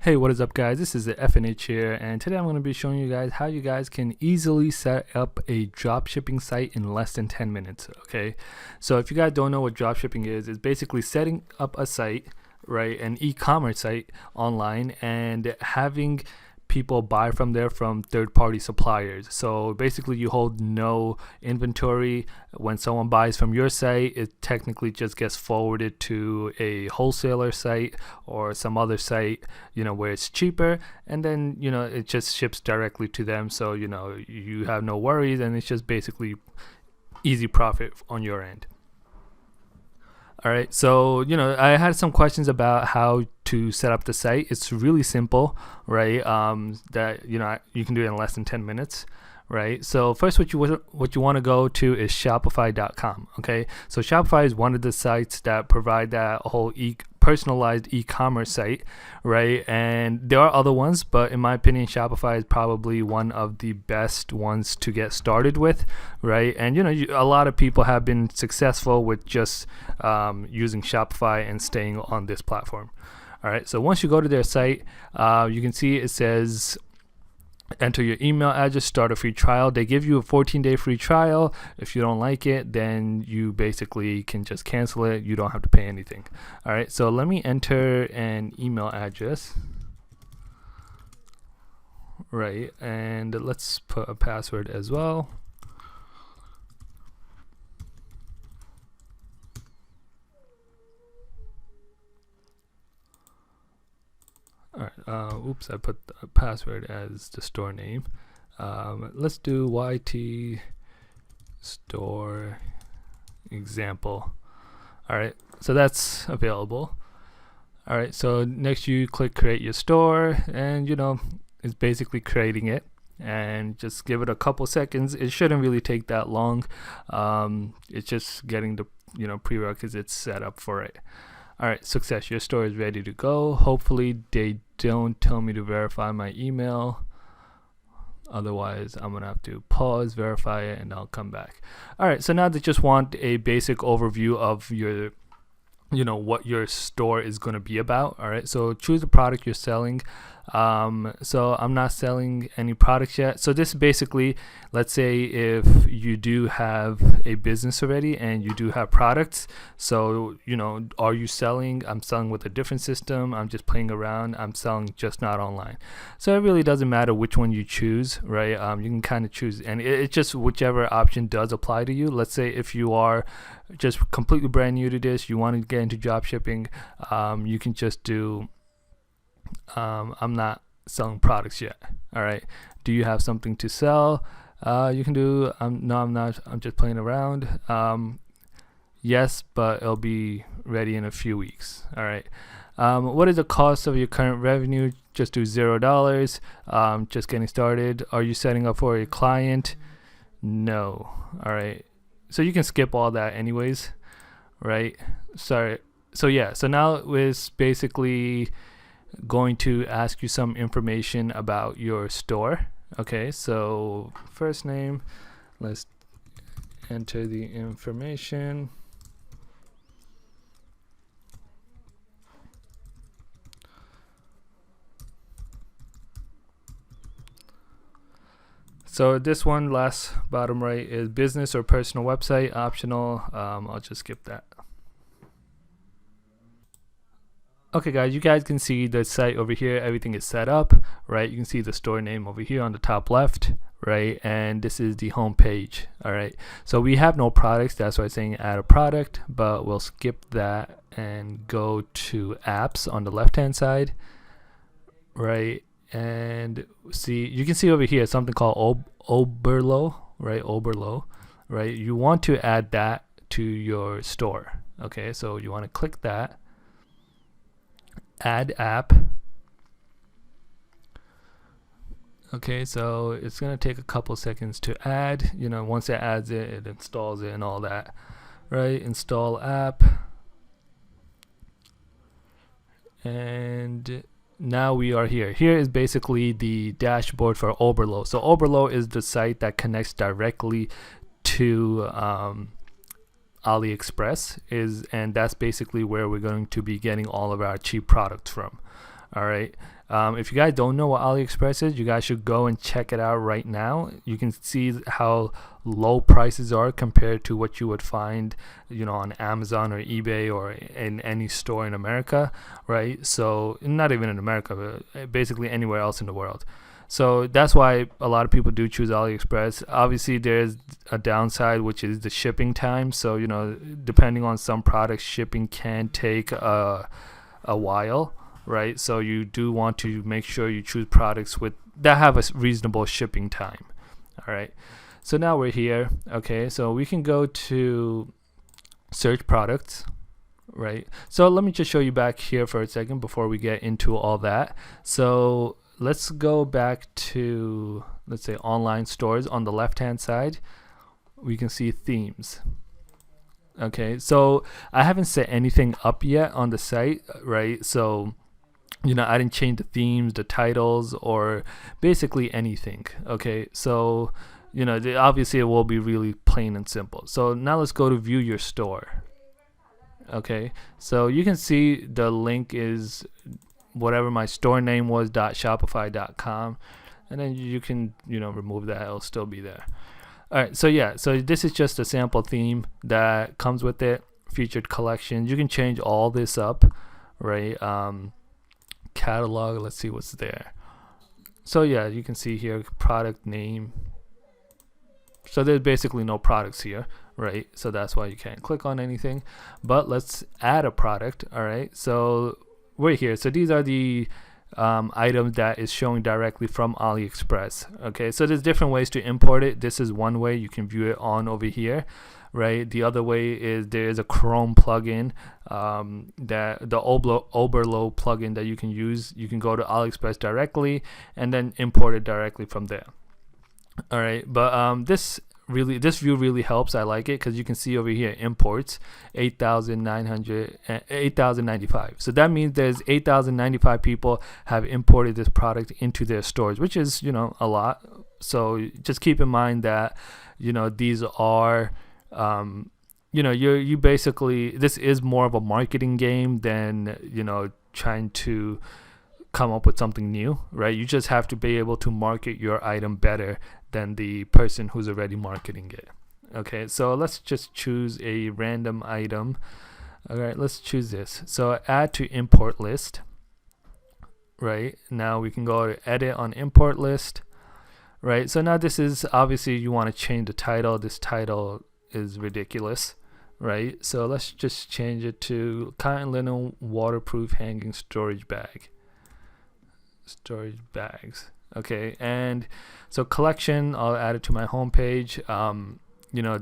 Hey, what is up guys? This is the FNH here, and today I'm going to be showing you guys how you guys can easily set up a dropshipping site in less than 10 minutes. Okay, so if you guys don't know what dropshipping is, it's basically setting up a site, right, an e-commerce site online, and having people buy from there from third-party suppliers. So basically you hold no inventory. When someone buys from your site, it technically just gets forwarded to a wholesaler site or some other site, where it's cheaper, and then it just ships directly to them. So you have no worries, and it's just basically easy profit on your end. All right, so I had some questions about how to set up the site. It's really simple, right? That you can do it in less than 10 minutes, right? So first, what you want to go to is Shopify.com. Okay, so Shopify is one of the sites that provide that whole personalized e-commerce site, right? And there are other ones, but in my opinion, Shopify is probably one of the best ones to get started with, right? And a lot of people have been successful with just using Shopify and staying on this platform. All right, so once you go to their site, you can see it says enter your email address, start a free trial. They give you a 14-day free trial. If you don't like it, then you basically can just cancel it. You don't have to pay anything. All right, so let me enter an email address. Right, and let's put a password as well. All right, oops, I put the password as the store name. Let's do YT store example. All right, so that's available. All right, so next you click create your store, and it's basically creating it, and just give it a couple seconds. It shouldn't really take that long. It's just getting the prerequisites set up for it. All right, success, your store is ready to go. Hopefully they don't tell me to verify my email. Otherwise, I'm gonna have to pause, verify it, and I'll come back. All right, so now they just want a basic overview of your, what your store is gonna be about. All right, so choose the product you're selling. So I'm not selling any products yet. So this basically, let's say if you do have a business already and you do have products, so are you selling? I'm selling with a different system. I'm just playing around. I'm selling just not online. So it really doesn't matter which one you choose, right? You can kind of choose, and it's just whichever option does apply to you. Let's say if you are just completely brand new to this, you want to get into dropshipping, you can just do I'm not selling products yet. All right, do you have something to sell? You can do no, I'm not, I'm just playing around. Yes, but it'll be ready in a few weeks. All right, what is the cost of your current revenue? Just do $0. Just getting started. Are you setting up for a client? No. All right, so you can skip all that anyways, right? Sorry. So yeah, so now it's basically going to ask you some information about your store. Okay, so first name, let's enter the information. So this one, last bottom right, is business or personal website, optional. I'll just skip that. Okay guys, you guys can see the site over here. Everything is set up, right? You can see the store name over here on the top left, right? And this is the home page. All right, so we have no products, that's why I'm saying add a product, but we'll skip that and go to apps on the left hand side, right? And see, you can see over here something called Oberlo, right? Oberlo, right? You want to add that to your store. Okay, so you want to click that, add app. Okay, so it's gonna take a couple seconds to add. Once it adds it, it installs it and all that, right? Install app, and now we are here. Here is basically the dashboard for Oberlo. So Oberlo is the site that connects directly to AliExpress, and that's basically where we're going to be getting all of our cheap products from. All right. If you guys don't know what AliExpress is, you guys should go and check it out right now. You can see how low prices are compared to what you would find, on Amazon or eBay or in any store in America, right? So not even in America, but basically anywhere else in the world. So that's why a lot of people do choose AliExpress. Obviously, there's a downside, which is the shipping time. So, depending on some products, shipping can take a while, right? So you do want to make sure you choose products that have a reasonable shipping time. All right. So now we're here. Okay. So we can go to search products, right? So let me just show you back here for a second before we get into all that. So let's go back to, let's say, online stores. On the left hand side, we can see themes. Okay, so I haven't set anything up yet on the site, right? So I didn't change the themes, the titles, or basically anything. Okay, so obviously it will be really plain and simple. So now let's go to view your store. Okay, so you can see the link is whatever my store name was, .shopify.com, and then you can remove that. It'll still be there. All right, so this is just a sample theme that comes with it. Featured collections, you can change all this up, right? Catalog, let's see what's there. So you can see here product name. So there's basically no products here, right? So that's why you can't click on anything. But let's add a product. All right, so we're here. So these are the items that is showing directly from AliExpress. Okay, so there's different ways to import it. This is one way. You can view it on over here, right? The other way is there's a Chrome plugin, that the Oberlo plugin that you can use. You can go to AliExpress directly and then import it directly from there. All right, but this view really helps. I like it because you can see over here imports 8,095. So that means there's 8,095 people have imported this product into their stores, which is a lot. So just keep in mind that these are you basically, this is more of a marketing game than trying to come up with something new, right? You just have to be able to market your item better than the person who's already marketing it. Okay, so let's just choose a random item. All right, let's choose this. So add to import list. Right, now we can go to edit on import list. Right, so now this is obviously you want to change the title. This title is ridiculous, right? So let's just change it to cotton linen waterproof hanging storage bags. Okay, and so collection, I'll add it to my homepage.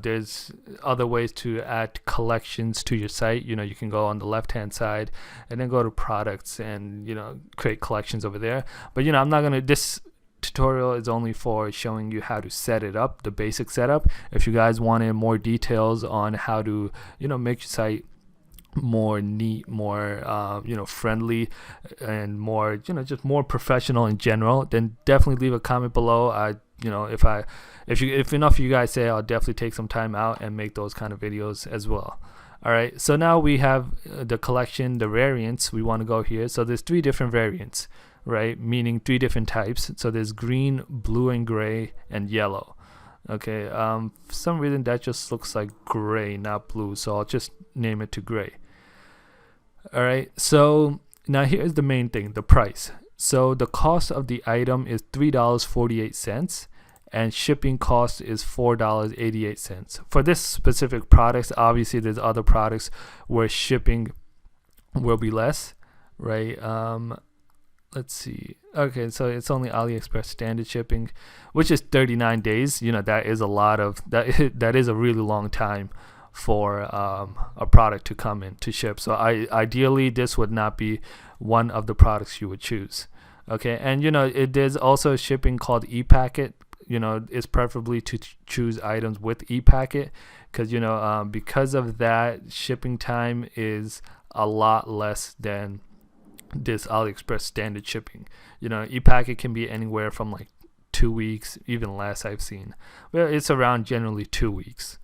There's other ways to add collections to your site. You can go on the left hand side and then go to products and create collections over there. But I'm not gonna, this tutorial is only for showing you how to set it up, the basic setup. If you guys wanted more details on how to make your site more neat, more friendly, and more just more professional in general, then definitely leave a comment below. If enough of you guys say, I'll definitely take some time out and make those kind of videos as well. All right, so now we have the collection, the variants. We want to go here. So there's 3 different variants, right? Meaning 3 different types. So there's green, blue and gray, and yellow. Okay, for some reason that just looks like gray, not blue, so I'll just name it to gray. All right, so now here's the main thing, the price. So the cost of the item is $3.48, and shipping cost is $4.88. For this specific products, obviously there's other products where shipping will be less, right? Let's see. Okay, so it's only AliExpress standard shipping, which is 39 days. That is a lot of that is a really long time for a product to come in to ship. So ideally this would not be one of the products you would choose. Okay, and there's also shipping called ePacket. It's preferably to choose items with ePacket because of that, shipping time is a lot less than this AliExpress standard shipping. ePacket can be anywhere from like 2 weeks, even less I've seen. Well, it's around generally 2 weeks,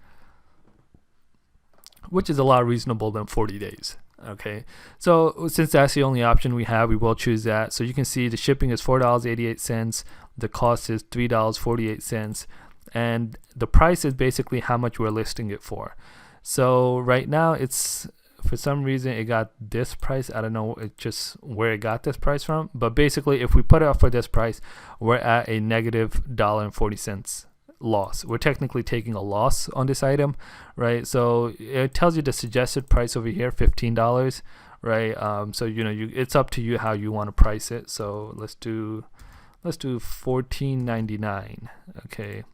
which is a lot reasonable than 40 days. Okay, so since that's the only option we have, we will choose that. So you can see the shipping is $4.88, the cost is $3.48, and the price is basically how much we're listing it for. So right now it's, for some reason it got this price. I don't know, it just where it got this price from, but basically if we put it up for this price, we're at a negative $1.40 loss. We're technically taking a loss on this item, right? So it tells you the suggested price over here, $15, right? So it's up to you how you want to price it. So let's do $14.99. Okay,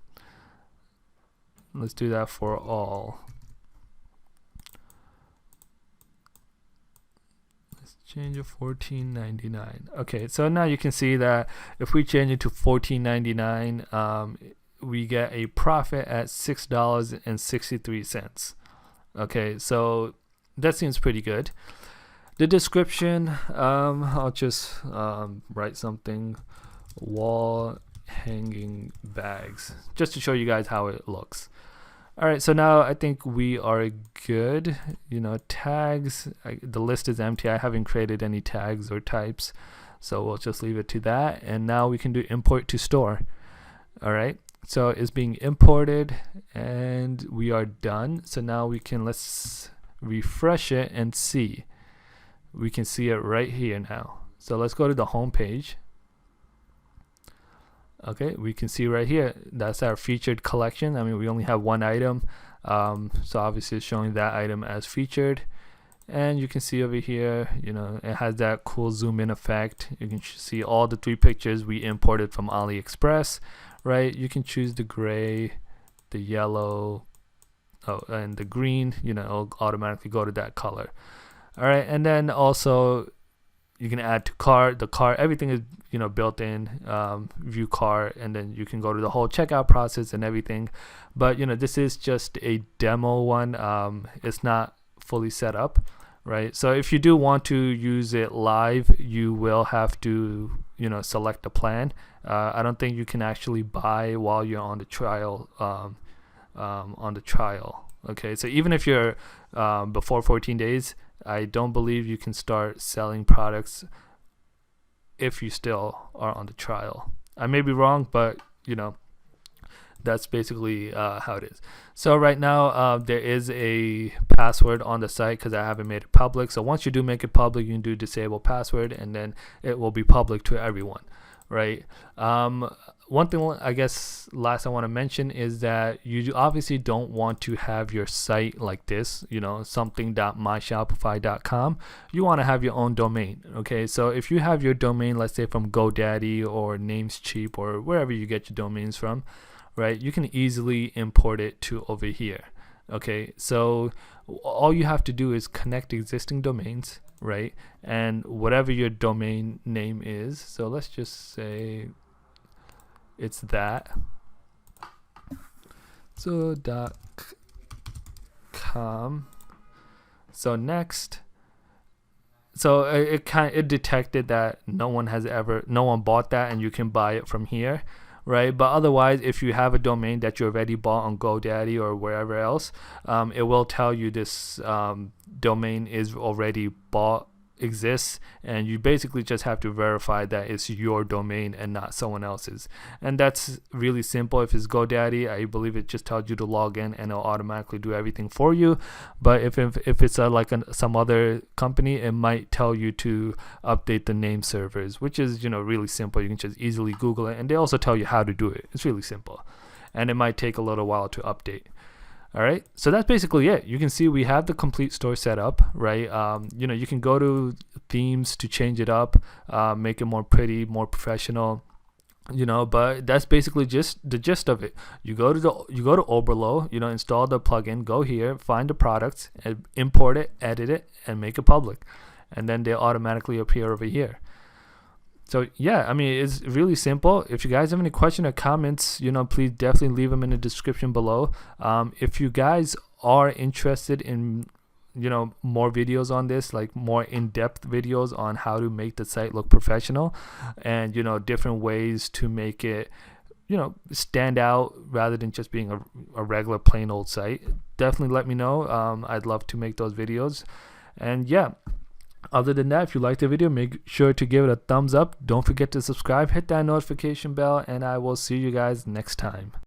let's do that for all. Let's change it $14.99. Okay, so now you can see that if we change it to $14.99, we get a profit at $6.63. Okay, so that seems pretty good. The description, I'll just write something: wall hanging bags, just to show you guys how it looks. All right, so now I think we are good. Tags, the list is empty. I haven't created any tags or types, so we'll just leave it to that. And now we can do import to store. All right, so it's being imported and we are done. So now let's refresh it and see. We can see it right here now. So let's go to the home page. Okay, we can see right here, that's our featured collection. I mean, we only have one item, so obviously it's showing that item as featured. And you can see over here, it has that cool zoom in effect. You can see all the 3 pictures we imported from AliExpress, right? You can choose the gray, the yellow, and the green. It'll automatically go to that color. All right, and then also you can add to cart. The cart, everything is built in, view cart, and then you can go to the whole checkout process and everything. But this is just a demo one. It's not fully set up, right? So if you do want to use it live, you will have to select a plan. I don't think you can actually buy while you're on the trial. Okay, so even if you're before 14 days, I don't believe you can start selling products if you still are on the trial. I may be wrong, but that's basically how it is. So right now there is a password on the site because I haven't made it public. So once you do make it public, you can do disable password, and then it will be public to everyone, right? One thing I guess last I want to mention is that you obviously don't want to have your site like this, something.myshopify.com. You want to have your own domain. Okay, so if you have your domain, let's say from GoDaddy or Namescheap or wherever you get your domains from, right, you can easily import it to over here. Okay, so all you have to do is connect existing domains, right? And whatever your domain name is, so let's just say it's that. So .com. So next, so it detected that no one bought that, and you can buy it from here, right? But otherwise, if you have a domain that you already bought on GoDaddy or wherever else, it will tell you this domain is already exists, and you basically just have to verify that it's your domain and not someone else's. And that's really simple. If it's GoDaddy, I believe it just tells you to log in and it'll automatically do everything for you. But if it's some other company, it might tell you to update the name servers, which is really simple. You can just easily Google it, and they also tell you how to do it. It's really simple, and it might take a little while to update. All right, so that's basically it. You can see we have the complete store set up, right? You can go to themes to change it up, make it more pretty, more professional, but that's basically just the gist of it. You go to Oberlo, install the plugin, go here, find the products, and import it, edit it, and make it public, and then they automatically appear over here. So yeah, I mean, it's really simple. If you guys have any questions or comments, please definitely leave them in the description below. If you guys are interested in, more videos on this, like more in-depth videos on how to make the site look professional, and different ways to make it, stand out rather than just being a regular plain old site, definitely let me know. I'd love to make those videos. And yeah, other than that, if you liked the video, make sure to give it a thumbs up. Don't forget to subscribe, hit that notification bell, and I will see you guys next time.